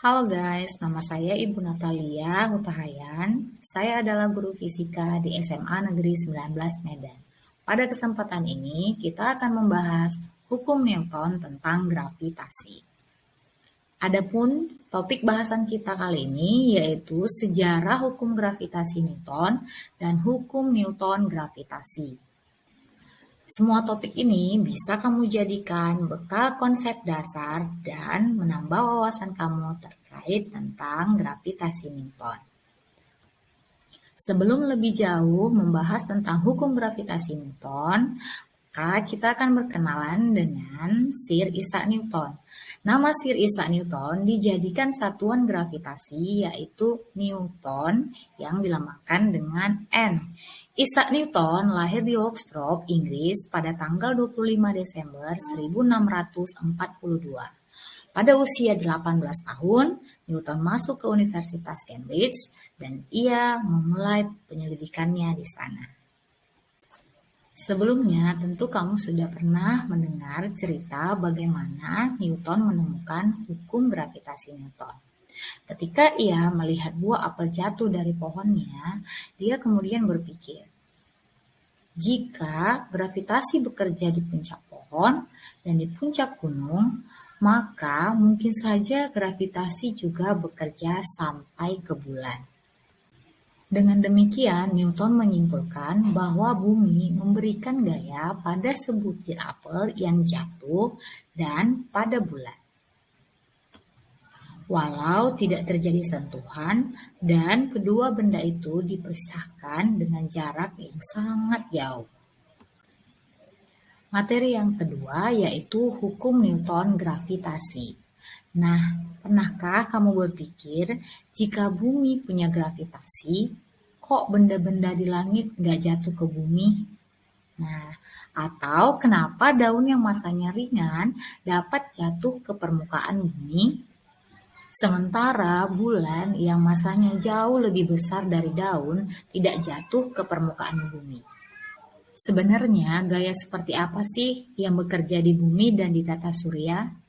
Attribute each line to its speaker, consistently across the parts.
Speaker 1: Halo guys, nama saya Ibu Natalia Hutahayan. Saya adalah guru fisika di SMA Negeri 19 Medan. Pada kesempatan ini, kita akan membahas hukum Newton tentang gravitasi. Adapun topik bahasan kita kali ini yaitu sejarah hukum gravitasi Newton dan hukum Newton gravitasi. Semua topik ini bisa kamu jadikan bekal konsep dasar dan menambah wawasan kamu terkait tentang gravitasi Newton. Sebelum lebih jauh membahas tentang hukum gravitasi Newton, maka kita akan berkenalan dengan Sir Isaac Newton. Nama Sir Isaac Newton dijadikan satuan gravitasi yaitu Newton yang dilambangkan dengan N. Isaac Newton lahir di Oxford, Inggris pada tanggal 25 Desember 1642. Pada usia 18 tahun, Newton masuk ke Universitas Cambridge dan ia memulai penyelidikannya di sana. Sebelumnya, tentu kamu sudah pernah mendengar cerita bagaimana Newton menemukan hukum gravitasi Newton. Ketika ia melihat buah apel jatuh dari pohonnya, dia kemudian berpikir, jika gravitasi bekerja di puncak pohon dan di puncak gunung, maka mungkin saja gravitasi juga bekerja sampai ke bulan. Dengan demikian, Newton menyimpulkan bahwa bumi memberikan gaya pada sebutir apel yang jatuh dan pada bulan. Walau tidak terjadi sentuhan dan kedua benda itu dipisahkan dengan jarak yang sangat jauh. Materi yang kedua yaitu hukum Newton gravitasi. Nah, pernahkah kamu berpikir jika bumi punya gravitasi, kok benda-benda di langit nggak jatuh ke bumi? Nah, atau kenapa daun yang masanya ringan dapat jatuh ke permukaan bumi? Sementara bulan yang masanya jauh lebih besar dari daun tidak jatuh ke permukaan bumi. Sebenarnya gaya seperti apa sih yang bekerja di bumi dan di tata surya?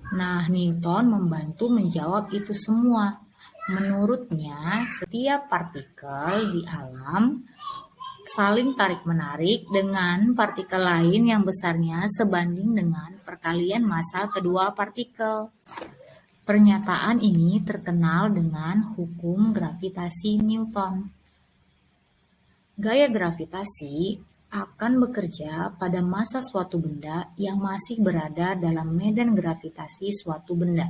Speaker 1: Nah, Newton membantu menjawab itu semua. Menurutnya, setiap partikel di alam saling tarik-menarik dengan partikel lain yang besarnya sebanding dengan perkalian massa kedua partikel. Pernyataan ini terkenal dengan hukum gravitasi Newton. Gaya gravitasi akan bekerja pada massa suatu benda yang masih berada dalam medan gravitasi suatu benda.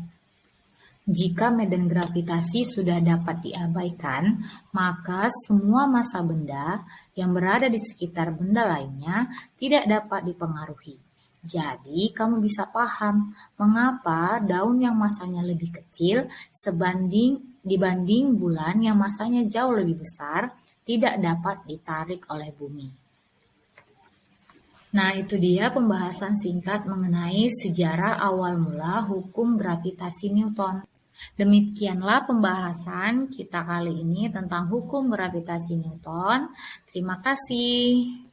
Speaker 1: Jika medan gravitasi sudah dapat diabaikan, maka semua massa benda yang berada di sekitar benda lainnya tidak dapat dipengaruhi. Jadi, kamu bisa paham mengapa daun yang masanya lebih kecil dibanding bulan yang masanya jauh lebih besar tidak dapat ditarik oleh bumi. Nah, itu dia pembahasan singkat mengenai sejarah awal mula hukum gravitasi Newton. Demikianlah pembahasan kita kali ini tentang hukum gravitasi Newton. Terima kasih.